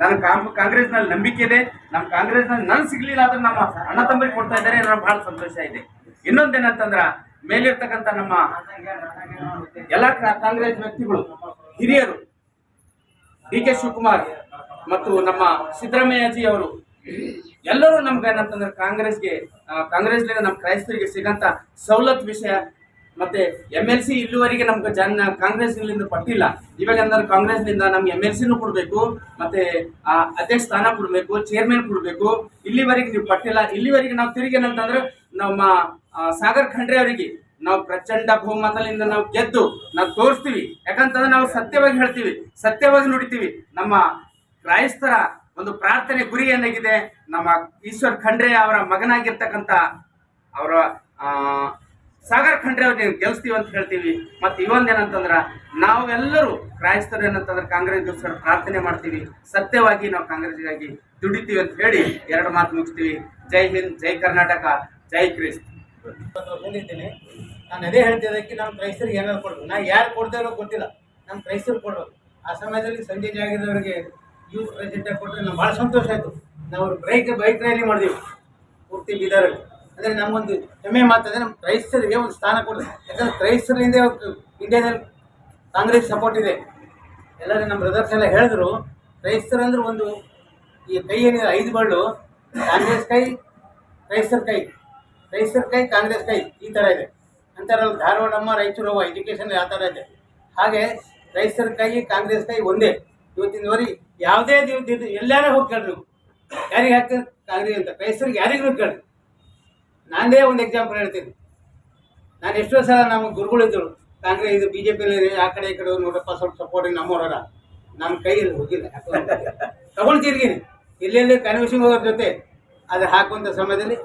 ನನ್ನ ಕಾಂಗ್ರೆಸ್ನಲ್ಲಿ ನಂಬಿಕೆ ಇದೆ. ನಮ್ಮ ಕಾಂಗ್ರೆಸ್ನಲ್ಲಿ ನನ್ ಸಿಗ್ಲಿಲ್ಲ ಆದ್ರೆ ನಮ್ಮ ಅಣ್ಣ ತಮ್ಮರಿಗೆ ಕೊಡ್ತಾ ಇದ್ದಾರೆ, ನನಗೆ ಬಹಳ ಸಂತೋಷ ಇದೆ. ಇನ್ನೊಂದೇನಂತಂದ್ರ ಮೇಲಿರ್ತಕ್ಕಂಥ ನಮ್ಮ ಎಲ್ಲ ಕಾಂಗ್ರೆಸ್ ವ್ಯಕ್ತಿಗಳು, ಹಿರಿಯರು, ಡಿ.ಕೆ. ಶಿವಕುಮಾರ್ ಮತ್ತು ನಮ್ಮ ಸಿದ್ದರಾಮಯ್ಯಜಿ ಅವರು ಎಲ್ಲರೂ ನಮ್ಗೆ ಏನಂತಂದ್ರೆ ಕಾಂಗ್ರೆಸ್ಲಿಂದ ನಮ್ಮ ಕ್ರೈಸ್ತರಿಗೆ ಸಿಗಂತ ಸವಲತ್ತು ವಿಷಯ ಮತ್ತೆ MLC ಇಲ್ಲಿವರೆಗೆ ನಮ್ಗೆ ಕಾಂಗ್ರೆಸ್ನಿಂದ ಪಟ್ಟಿಲ್ಲ. ಇವಾಗ ಅಂದ್ರೆ ಕಾಂಗ್ರೆಸ್ನಿಂದ ನಮ್ಗೆ MLCನೂ ಕೊಡಬೇಕು, ಮತ್ತೆ ಅಧ್ಯಕ್ಷ ಸ್ಥಾನ ಕೊಡಬೇಕು, ಚೇರ್ಮನ್ ಕೊಡಬೇಕು. ಇಲ್ಲಿವರೆಗೆ ನೀವು ಪಟ್ಟಿಲ್ಲ. ಇಲ್ಲಿವರೆಗೆ ನಾವು ತಿರುಗಿ ಏನಂತಂದ್ರೆ ನಮ್ಮ ಸಾಗರ್ ಖಂಡ್ರೆ ಅವರಿಗೆ ನಾವು ಪ್ರಚಂಡ ಬಹುಮತದಿಂದ ನಾವು ಗೆದ್ದು ನಾವು ತೋರಿಸ್ತೀವಿ. ಯಾಕಂತಂದ್ರೆ ನಾವು ಸತ್ಯವಾಗಿ ಹೇಳ್ತೀವಿ, ಸತ್ಯವಾಗಿ ನುಡಿತೀವಿ. ನಮ್ಮ ಕ್ರೈಸ್ತರ ಒಂದು ಪ್ರಾರ್ಥನೆ ಗುರಿ ಏನಾಗಿದೆ, ನಮ್ಮ ಈಶ್ವರ್ ಖಂಡ್ರೆ ಅವರ ಮಗನಾಗಿರ್ತಕ್ಕಂಥ ಅವರ ಸಾಗರ್ ಖಂಡ್ರೆ ಅವ್ರಿಗೆ ಗೆಲ್ಸ್ತೀವಿ ಅಂತ ಹೇಳ್ತೀವಿ. ಮತ್ತೆ ಇವೊಂದೇನಂತಂದ್ರ ನಾವೆಲ್ಲರೂ ಕ್ರೈಸ್ತರು ಏನಂತಂದ್ರೆ ಕಾಂಗ್ರೆಸ್ಗೋಸ್ಕರ ಪ್ರಾರ್ಥನೆ ಮಾಡ್ತೀವಿ, ಸತ್ಯವಾಗಿ ನಾವು ಕಾಂಗ್ರೆಸ್ಗಾಗಿ ದುಡಿತೀವಿ ಅಂತ ಹೇಳಿ ಎರಡು ಮಾತು ಮುಗಿಸ್ತೀವಿ. ಜೈ ಹಿಂದ್, ಜೈ ಕರ್ನಾಟಕ, ಜೈ ಕ್ರಿಸ್ತ್. ಬಂದಿದ್ದೀನಿ. ನಾನು ಅದೇ ಹೇಳ್ತಿದ್ದಕ್ಕೆ ನಮ್ಮ ಕ್ರೈಸ್ತರಿಗೆ ಏನಾದ್ರು ಕೊಡ್ಬೇಕು. ನಾ ಯಾರು ಕೊಡ್ತೇನೋ ಗೊತ್ತಿಲ್ಲ, ನಮ್ಮ ಕ್ರೈಸ್ತರು ಕೊಡ್ಬೇಕು. ಆ ಸಮಯದಲ್ಲಿ ಸಂಜಯ್ ಜಾಗೀರವರಿಗೆ ಯೂತ್ ಪ್ರೆಸಿಡೆಂಟ್ ಕೊಟ್ಟರೆ ನಮ್ಗೆ ಭಾಳ ಸಂತೋಷ ಆಯಿತು. ನಾವು ಬೈಕ್ ರ್ಯಾಲಿ ಮಾಡಿದೆವು ಪೂರ್ತಿ ಬೀದರಲ್ಲಿ. ಅಂದರೆ ನಮ್ಮೊಂದು ಹೆಮ್ಮೆ ಮಾತಂದರೆ ನಮ್ಮ ಕ್ರೈಸ್ತರಿಗೆ ಒಂದು ಸ್ಥಾನ ಕೊಡೋದು. ಯಾಕಂದರೆ ಕ್ರೈಸ್ತರಿಂದ ಇಂಡಿಯಾದಲ್ಲಿ ಕಾಂಗ್ರೆಸ್ ಸಪೋರ್ಟ್ ಇದೆ. ಎಲ್ಲರೂ ನಮ್ಮ ಬ್ರದರ್ಸ್ ಎಲ್ಲ ಹೇಳಿದ್ರು, ಕ್ರೈಸ್ತರಂದ್ರೆ ಒಂದು ಈ ಕೈ ಏನಿದೆ 5 ಬಳ್ಳು, ಕಾಂಗ್ರೆಸ್ ಕೈ, ಕ್ರೈಸ್ತರ ಕೈ, ಕ್ರೈಸ್ತರ ಕೈ, ಕಾಂಗ್ರೆಸ್ ಕೈ, ಈ ಥರ ಇದೆ ಅಂತಾರಲ್ಲ. ಧಾರವಾಡಮ್ಮ, ರಾಯಚೂರವ್ವ ಎಜುಕೇಷನ್ ಯಾವ ಥರ ಇದೆ ಹಾಗೆ ಕ್ರೈಸ್ತರ ಕೈ, ಕಾಂಗ್ರೆಸ್ ಕೈ ಒಂದೇ. ಇವತ್ತಿನವರೆಗೆ ಯಾವುದೇ ಎಲ್ಲಾರು ಹೋಗಿ ಕೇಳ್ರಿ, ಯಾರಿಗೆ ಹಾಕ್ತಾರೆ ಕಾಂಗ್ರೆಸ್ ಅಂತ, ಕ್ರೈಸ್ತರಿಗೆ ಯಾರಿಗೂ ಕೇಳ್ರಿ. ನಾನೇ ಒಂದು ಎಕ್ಸಾಂಪಲ್ ಹೇಳ್ತೀನಿ. ನಾನು ಎಷ್ಟೋ ಸಲ ನಮ್ಮ ಗುರುಗಳಿದ್ದರು ಕಾಂಗ್ರೆಸ್ ಇದು BJP ಆ ಕಡೆ ಈ ಕಡೆ ನೋಡಪ್ಪ ಸ್ವಲ್ಪ ಸಪೋರ್ಟಿಂಗ್ ನಮ್ಮವರ ನಮ್ಮ ಕೈಯಲ್ಲಿ ಹೋಗಿಲ್ಲ, ತಗೊಂಡು ತಿರ್ಗೀನಿ ಎಲ್ಲೆಲ್ಲಿ ಕನ್ವೆನ್ಷನ್ ಹೋಗೋರ ಜೊತೆ ಅದು ಹಾಕುವಂಥ ಸಮಯದಲ್ಲಿ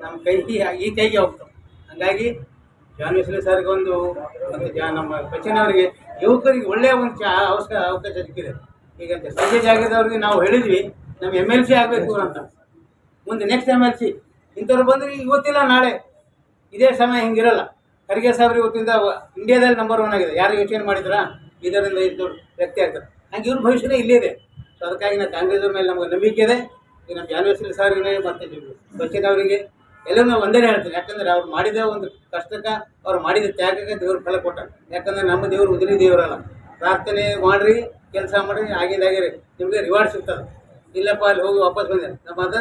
ನಮ್ಮ ಈ ಕೈಗೆ ಹೋಗ್ತಾವೆ. ಹಾಗಾಗಿ ಜಾನ್ವೇಶ್ವರಿ ಸರ್ಗೆ ಒಂದು ನಮ್ಮ ಬಚ್ಚನವರಿಗೆ ಯುವಕರಿಗೆ ಒಳ್ಳೆಯ ಒಂದು ಅವಕಾಶ ಸಿಕ್ಕಿದೆ. ಈಗ ಸಂಜೆ ಜಾಗದವ್ರಿಗೆ ನಾವು ಹೇಳಿದ್ವಿ ನಮ್ಮ MLC ಆಗಬೇಕು ಅಂತ. ಮುಂದೆ ನೆಕ್ಸ್ಟ್ MLC ಇಂಥವ್ರು ಬಂದರೆ ಇವತ್ತಿಲ್ಲ ನಾಳೆ ಇದೇ ಸಮಯ ಹಿಂಗಿರಲ್ಲ. ಖರ್ಗೆ ಸಾಹೇಬ್ರು ಇವತ್ತಿಂದ ಇಂಡಿಯಾದಲ್ಲಿ ನಂಬರ್ 1 ಆಗಿದೆ. ಯಾರು ಯೋಚನೆ ಮಾಡಿದ್ರಾ ಇದರಿಂದ ಇದು ದೊಡ್ಡ ವ್ಯಕ್ತಿ ಆಗ್ತಾರೆ. ಹಂಗೆ ಇವ್ರ ಭವಿಷ್ಯನೇ ಇಲ್ಲೇ ಇದೆ. ಸೊ ಅದಕ್ಕಾಗಿ ನಾವು ಕಾಂಗ್ರೆಸ್ ಮೇಲೆ ನಮಗೆ ನಂಬಿಕೆ ಇದೆ. ಈಗ ನಮ್ಮ ಜಾನ್ವೇಶ್ವರಿ ಸಾರ್ಗೆ ಮತ್ತು ಬಚ್ಚನವರಿಗೆ ಎಲ್ಲರೂ ನಾವು ಒಂದೇ ಹೇಳ್ತೀನಿ. ಯಾಕಂದರೆ ಅವ್ರು ಮಾಡಿದ ಒಂದು ಕಷ್ಟಕ್ಕೆ, ಅವ್ರು ಮಾಡಿದ ತ್ಯಾಗಕ್ಕೆ ದೇವ್ರ ಫಲ ಕೊಟ್ಟ. ಯಾಕಂದರೆ ನಮ್ಮ ದೇವರು ಉದಿರಿ ದೇವರಲ್ಲ. ಪ್ರಾರ್ಥನೆ ಮಾಡಿರಿ, ಕೆಲಸ ಮಾಡಿರಿ, ಆಗಿದ್ದಾಗಿರಿ, ನಿಮಗೆ ರಿವಾರ್ಡ್ ಸಿಗ್ತದೆ. ಇಲ್ಲಪ್ಪ ಅಲ್ಲಿ ಹೋಗಿ ವಾಪಸ್ ಬಂದೆ. ನಮ್ಮ ಅದ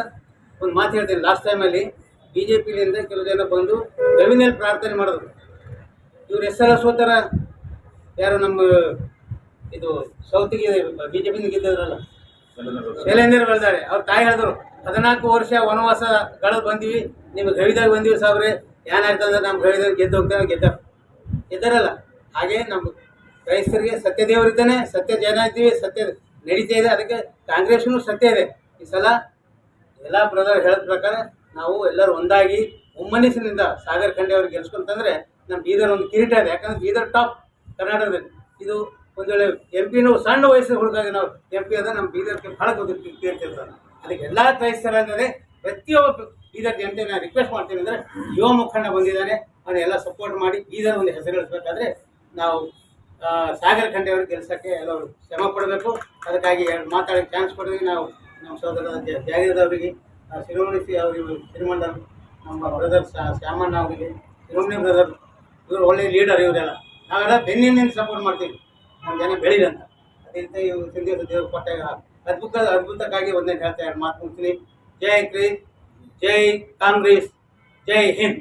ಒಂದು ಮಾತು ಹೇಳ್ತೀನಿ. ಲಾಸ್ಟ್ ಟೈಮಲ್ಲಿ BJPಲಿಂದ ಕೆಲವು ಜನ ಬಂದು ಗವಿನಲ್ಲಿ ಪ್ರಾರ್ಥನೆ ಮಾಡಿದ್ರು. ಇವ್ರು ಹೆಸರ ಸೋತರ ಯಾರು ನಮ್ಮ ಇದು ಸೌತಿಗೆ BJPಯಿಂದ ಗೆದ್ದಿದ್ರಲ್ಲ, ಶೈಲೇಂದ್ರ ಬೆಳೆದಾರೆ. ಅವ್ರ ತಾಯಿ ಹೇಳಿದ್ರು 14 ವರ್ಷ ವನವಾಸಗಳು ಬಂದೀವಿ, ನಿಮ್ಗೆ ಗವಿದಾಗ ಬಂದೀವಿ ಸಾಬ್ರೆ, ಏನಾಗ್ತದೆ ನಮ್ಮ ಗವಿದಾಗ ಗೆದ್ದು ಹೋಗ್ತಾರೆ. ಗೆದ್ದಾರಲ್ಲ. ಹಾಗೆ ನಮ್ಮ ಕ್ರೈಸ್ತರಿಗೆ ಸತ್ಯ ದೇವರಿದ್ದಾನೆ, ಸತ್ಯ ಜನ ಇದ್ದೀವಿ, ಸತ್ಯ ನಡೀತಾ ಇದೆ. ಅದಕ್ಕೆ ಕಾಂಗ್ರೆಸ್ನು ಸತ್ಯ ಇದೆ. ಈ ಸಲ ಎಲ್ಲ ಬ್ರದರ್ ಹೇಳಿದ ಪ್ರಕಾರ ನಾವು ಎಲ್ಲರೂ ಒಂದಾಗಿ ಒಮ್ಮನಸ್ಸಿನಿಂದ ಸಾಗರ್ ಖಂಡೆ ಅವ್ರಿಗೆ ಗೆಲ್ಸ್ಕೊಂತಂದ್ರೆ ನಮ್ಮ ಬೀದರ್ ಒಂದು ಕಿರೀಟ ಇದೆ. ಯಾಕಂದ್ರೆ ಬೀದರ್ ಟಾಪ್ ಕರ್ನಾಟಕದಲ್ಲಿ. ಇದು ಒಂದು ವೇಳೆ MP ಸಣ್ಣ ವಯಸ್ಸಿನ ಹುಡುಗಾಗಿ ನಾವು MP ಅದ ನಮ್ಮ ಬೀದರ್ಗೆ ಭಾಳ ತೀರ್ತಿರ್ತಾರೆ. ಅದಕ್ಕೆ ಎಲ್ಲ ಕ್ರೈಸ್ತರಂದರೆ ಪ್ರತಿಯೊಬ್ಬ ಬೀದರ್ ಜನತೆ ನಾನು ರಿಕ್ವೆಸ್ಟ್ ಮಾಡ್ತೀನಿ ಅಂದರೆ, ಯುವ ಮುಖಂಡ ಬಂದಿದ್ದಾನೆ, ಅವನ್ನೆಲ್ಲ ಸಪೋರ್ಟ್ ಮಾಡಿ ಬೀದರ್ ಒಂದು ಹೆಸರು ಗಳಿಸ್ಬೇಕಾದ್ರೆ ನಾವು ಸಾಗರ್ ಖಂಡೆ ಅವ್ರಿಗೆ ಗೆಲ್ಸೋಕ್ಕೆ ಎಲ್ಲರೂ ಶ್ರಮ ಪಡಬೇಕು. ಅದಕ್ಕಾಗಿ ಮಾತಾಡೋಕ್ಕೆ ಚಾನ್ಸ್ ಕೊಡೋದಕ್ಕೆ ನಾವು ನಮ್ಮ ಸೋದರ ಜಾಗೀರದವರಿಗೆ, ಶಿರೋಮಣಿ ಅವರಿಗೆ, ಶ್ರೀಮಂಡಲ್ ನಮ್ಮ ಬ್ರದರ್ ಶ್ಯಾಮಣ್ಣ ಅವರಿಗೆ, ಶಿರೋಮಣಿ ಬ್ರದರ್, ಇವರು ಒಳ್ಳೆಯ ಲೀಡರ್. ಇವರೆಲ್ಲ ನಾವೆಲ್ಲ ಬೆನ್ನಿನಿಂದ ಸಪೋರ್ಟ್ ಮಾಡ್ತೀವಿ ನಮ್ಮ ಜನ ಬೆಳೀರಂತ. ಅದರಿಂದ ಇವರು ಸಂದೇಶ ದೇವರು ಕೊಟ್ಟಾಗ ಅದ್ಭುತಕ್ಕಾಗಿ ಒಂದೇ ಹೇಳ್ತಾ ಮಾತು ಮುಗಿಸ್ತೀನಿ. ಜೈ ಕ್ರಿಸ್, ಜೈ ಕಾಂಗ್ರೆಸ್, ಜೈ ಹಿಂದ್.